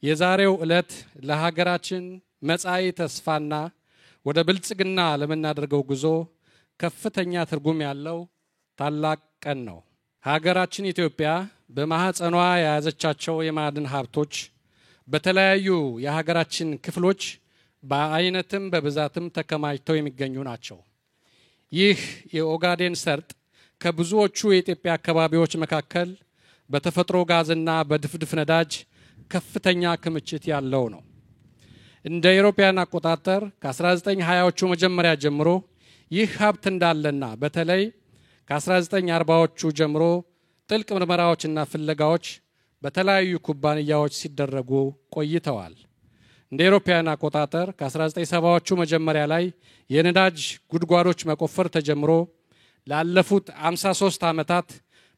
የዛሬው ዕለት ለሀገራችን መጻኢ ተስፋና ወደ ብልጽግና ለምናደርገው ጉዞ ከፍተኛ ትርጉም ያለው ታላቅ ቀን ነው። ሀገራችን ኢትዮጵያ በማህፀኗ የያዘቻቸው የማዕድን ሀብቶች በተለያዩ የሀገራችን ክፍሎች በአይነትም በብዛትም ተከማችተው የሚገኙ ናቸው። ይህ የኦጋዴን ሰርጥ ከብዙዎቹ የኢትዮጵያ አካባቢዎች መካከል በተፈጥሮ ጋዝና በድፍድፍ ነዳጅ ከፍተኛ ክምችት ያለው ነው። እንደ አውሮፓውያን አቆጣጠር ከ1920ዎቹ መጀመሪያ ጀምሮ ይህ ሀብት እንዳለና በተለይ ከ1940ዎቹ ጀምሮ ጥልቅ ምርመራዎችና ፍለጋዎች በተለያዩ ኩባንያዎች ሲደረጉ ቆይተዋል። እንደ አውሮፓውያን አቆጣጠር ከ1970ዎቹ መጀመሪያ ላይ የነዳጅ ጉድጓዶች መቆፈር ተጀምሮ ላለፉት 53 ዓመታት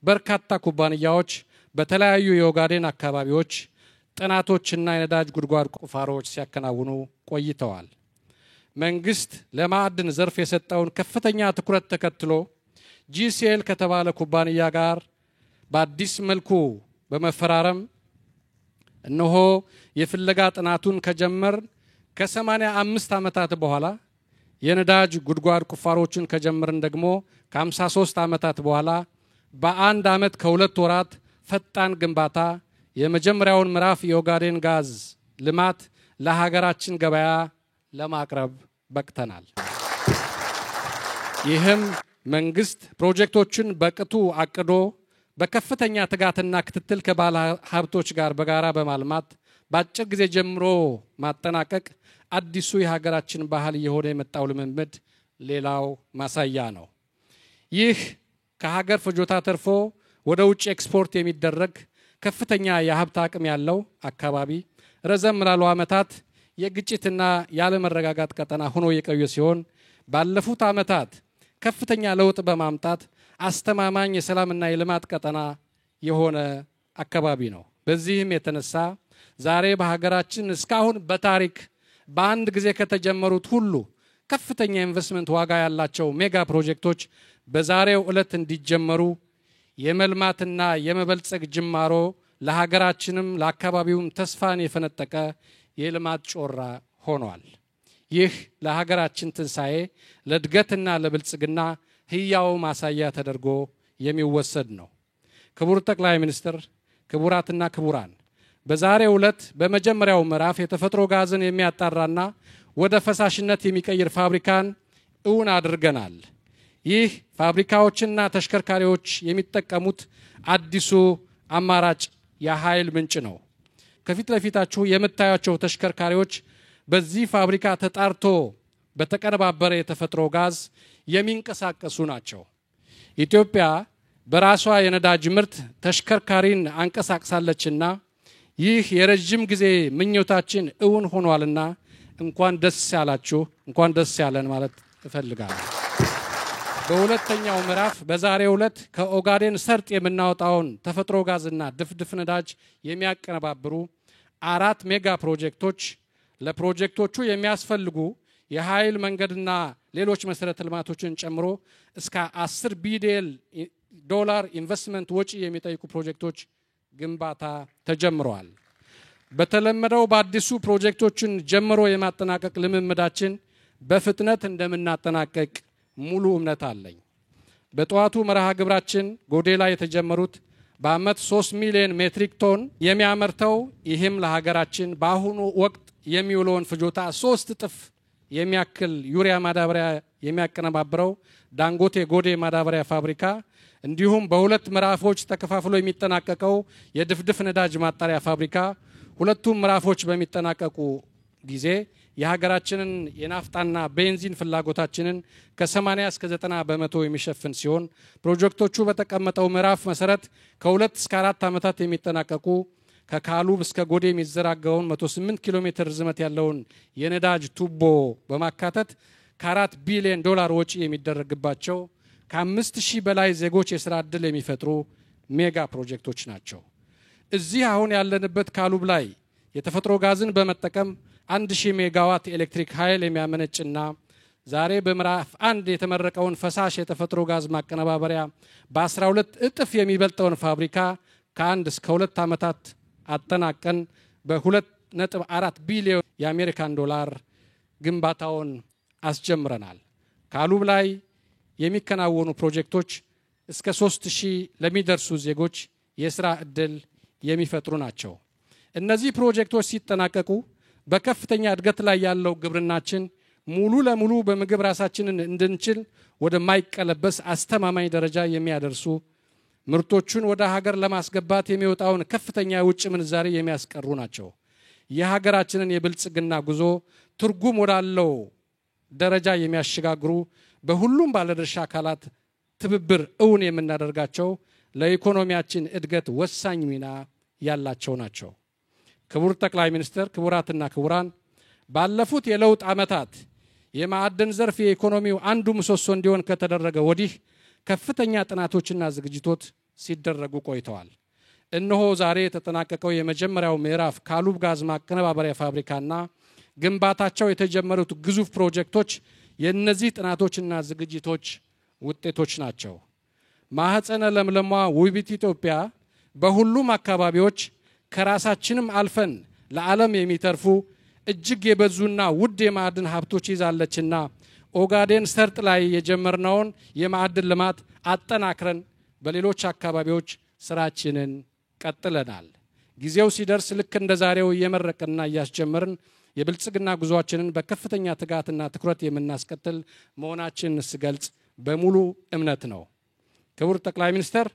በርካታ ኩባንያዎች በተለያዩ የኦጋዴን አካባቢዎች ጥናቶችና የነዳጅ ጉድጓድ ቁፋሮች ሲያከናውኑ ቆይተዋል። መንግስት ለማዕድን ዘርፍ የሰጠውን ከፍተኛ ትኩረት ተከትሎ GCL ከተባለ ኩባንያ ጋር በአዲስ መልኩ በመፈራረም እነሆ የፍለጋ ጥናቱን ከጀመር ከ85 ዓመታት በኋላ የነዳጅ ጉድጓድ ቁፋሮችን ከጀመርን ደግሞ ከ53 ዓመታት በኋላ በአንድ ዓመት ከሁለት ወራት ፈጣን ግንባታ የመጀመሪያውን ምዕራፍ የኦጋዴን ጋዝ ልማት ለሀገራችን ገበያ ለማቅረብ በቅተናል። ይህም መንግስት ፕሮጀክቶችን በቅጡ አቅዶ በከፍተኛ ትጋትና ክትትል ከባለ ሀብቶች ጋር በጋራ በማልማት በአጭር ጊዜ ጀምሮ ማጠናቀቅ አዲሱ የሀገራችን ባህል የሆነ የመጣው ልምምድ ሌላው ማሳያ ነው። ይህ ከሀገር ፍጆታ ተርፎ ወደ ውጭ ኤክስፖርት የሚደረግ ከፍተኛ የሀብት አቅም ያለው አካባቢ ረዘም ላሉ ዓመታት የግጭትና ያለመረጋጋት ቀጠና ሆኖ የቆየ ሲሆን ባለፉት ዓመታት ከፍተኛ ለውጥ በማምጣት አስተማማኝ የሰላምና የልማት ቀጠና የሆነ አካባቢ ነው። በዚህም የተነሳ ዛሬ በሀገራችን እስካሁን በታሪክ በአንድ ጊዜ ከተጀመሩት ሁሉ ከፍተኛ ኢንቨስትመንት ዋጋ ያላቸው ሜጋ ፕሮጀክቶች በዛሬው ዕለት እንዲጀመሩ የመልማትና የመበልጸግ ጅማሮ ለሀገራችንም ለአካባቢውም ተስፋን የፈነጠቀ የልማት ጮራ ሆኗል። ይህ ለሀገራችን ትንሳኤ ለእድገትና ለብልጽግና ህያው ማሳያ ተደርጎ የሚወሰድ ነው። ክቡር ጠቅላይ ሚኒስትር፣ ክቡራትና ክቡራን፣ በዛሬው ዕለት በመጀመሪያው ምዕራፍ የተፈጥሮ ጋዝን የሚያጣራና ወደ ፈሳሽነት የሚቀይር ፋብሪካን እውን አድርገናል። ይህ ፋብሪካዎችና ተሽከርካሪዎች የሚጠቀሙት አዲሱ አማራጭ የኃይል ምንጭ ነው። ከፊት ለፊታችሁ የምታዩቸው ተሽከርካሪዎች በዚህ ፋብሪካ ተጣርቶ በተቀነባበረ የተፈጥሮ ጋዝ የሚንቀሳቀሱ ናቸው። ኢትዮጵያ በራሷ የነዳጅ ምርት ተሽከርካሪን አንቀሳቅሳለችና ይህ የረጅም ጊዜ ምኞታችን እውን ሆኗልና እንኳን ደስ ያላችሁ፣ እንኳን ደስ ያለን ማለት እፈልጋለሁ። በሁለተኛው ምዕራፍ በዛሬው ዕለት ከኦጋዴን ሰርጥ የምናወጣውን ተፈጥሮ ጋዝና ድፍድፍ ነዳጅ የሚያቀነባብሩ 4 ሜጋ ፕሮጀክቶች ለፕሮጀክቶቹ የሚያስፈልጉ የኃይል መንገድና ሌሎች መሰረተ ልማቶችን ጨምሮ እስከ $10 ቢሊዮን ኢንቨስትመንት ወጪ የሚጠይቁ ፕሮጀክቶች ግንባታ ተጀምረዋል። በተለመደው በአዲሱ ፕሮጀክቶችን ጀምሮ የማጠናቀቅ ልምምዳችን በፍጥነት እንደምናጠናቀቅ ሙሉ እምነት አለኝ። በጠዋቱ መርሃ ግብራችን ጎዴ ላይ የተጀመሩት በአመት 3 ሚሊዮን ሜትሪክ ቶን የሚያመርተው ይህም ለሀገራችን በአሁኑ ወቅት የሚውለውን ፍጆታ 3 እጥፍ የሚያክል ዩሪያ ማዳበሪያ የሚያቀነባብረው ዳንጎቴ ጎዴ ማዳበሪያ ፋብሪካ እንዲሁም በሁለት ምዕራፎች ተከፋፍሎ የሚጠናቀቀው የድፍድፍ ነዳጅ ማጣሪያ ፋብሪካ ሁለቱም ምዕራፎች በሚጠናቀቁ ጊዜ የሀገራችንን የናፍጣና ቤንዚን ፍላጎታችንን ከ80 እስከ 90 በመቶ የሚሸፍን ሲሆን ፕሮጀክቶቹ በተቀመጠው ምዕራፍ መሰረት ከ2 እስከ 4 ዓመታት የሚጠናቀቁ ከካሉብ እስከ ጎዴ የሚዘረጋውን 108 ኪሎ ሜትር ርዝመት ያለውን የነዳጅ ቱቦ በማካተት ከ4 ቢሊዮን ዶላር ወጪ የሚደረግባቸው ከ5000 በላይ ዜጎች የሥራ ዕድል የሚፈጥሩ ሜጋ ፕሮጀክቶች ናቸው። እዚህ አሁን ያለንበት ካሉብ ላይ የተፈጥሮ ጋዝን በመጠቀም 1000 ሜጋዋት ኤሌክትሪክ ኃይል የሚያመነጭና ዛሬ በምዕራፍ 1 የተመረቀውን ፈሳሽ የተፈጥሮ ጋዝ ማቀነባበሪያ በ12 እጥፍ የሚበልጠውን ፋብሪካ ከ1 እስከ 2 ዓመታት አጠናቀን በ2.4 ቢሊዮን የአሜሪካን ዶላር ግንባታውን አስጀምረናል። ካሉብ ላይ የሚከናወኑ ፕሮጀክቶች እስከ 3000 ለሚደርሱ ዜጎች የሥራ ዕድል የሚፈጥሩ ናቸው። እነዚህ ፕሮጀክቶች ሲጠናቀቁ በከፍተኛ እድገት ላይ ያለው ግብርናችን ሙሉ ለሙሉ በምግብ ራሳችንን እንድንችል ወደ ማይቀለበስ አስተማማኝ ደረጃ የሚያደርሱ ምርቶቹን ወደ ሀገር ለማስገባት የሚወጣውን ከፍተኛ የውጭ ምንዛሪ የሚያስቀሩ ናቸው። የሀገራችንን የብልጽግና ጉዞ ትርጉም ወዳለው ደረጃ የሚያሸጋግሩ በሁሉም ባለድርሻ አካላት ትብብር እውን የምናደርጋቸው ለኢኮኖሚያችን እድገት ወሳኝ ሚና ያላቸው ናቸው። ክቡር ጠቅላይ ሚኒስትር፣ ክቡራትና ክቡራን፣ ባለፉት የለውጥ ዓመታት የማዕድን ዘርፍ የኢኮኖሚው አንዱ ምሰሶ እንዲሆን ከተደረገ ወዲህ ከፍተኛ ጥናቶችና ዝግጅቶች ሲደረጉ ቆይተዋል። እነሆ ዛሬ የተጠናቀቀው የመጀመሪያው ምዕራፍ ካሉብ ጋዝ ማቀነባበሪያ ፋብሪካና ግንባታቸው የተጀመሩት ግዙፍ ፕሮጀክቶች የእነዚህ ጥናቶችና ዝግጅቶች ውጤቶች ናቸው። ማህፀነ ለምለሟ ውቢት ኢትዮጵያ በሁሉም አካባቢዎች ከራሳችንም አልፈን ለዓለም የሚተርፉ እጅግ የበዙና ውድ የማዕድን ሀብቶች ይዛለችና ኦጋዴን ሰርጥ ላይ የጀመርነውን የማዕድን ልማት አጠናክረን በሌሎች አካባቢዎች ስራችንን ቀጥለናል። ጊዜው ሲደርስ ልክ እንደ ዛሬው እየመረቅና እያስጀመርን የብልጽግና ጉዟችንን በከፍተኛ ትጋትና ትኩረት የምናስቀጥል መሆናችንን ስገልጽ በሙሉ እምነት ነው። ክቡር ጠቅላይ ሚኒስትር፣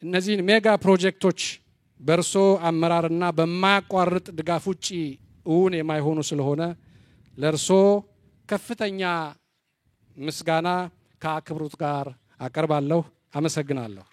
እነዚህን ሜጋ ፕሮጀክቶች በርሶ አመራርና በማያቋርጥ ድጋፍ ውጪ እውን የማይሆኑ ስለሆነ ለርሶ ከፍተኛ ምስጋና ከአክብሮት ጋር አቀርባለሁ። አመሰግናለሁ።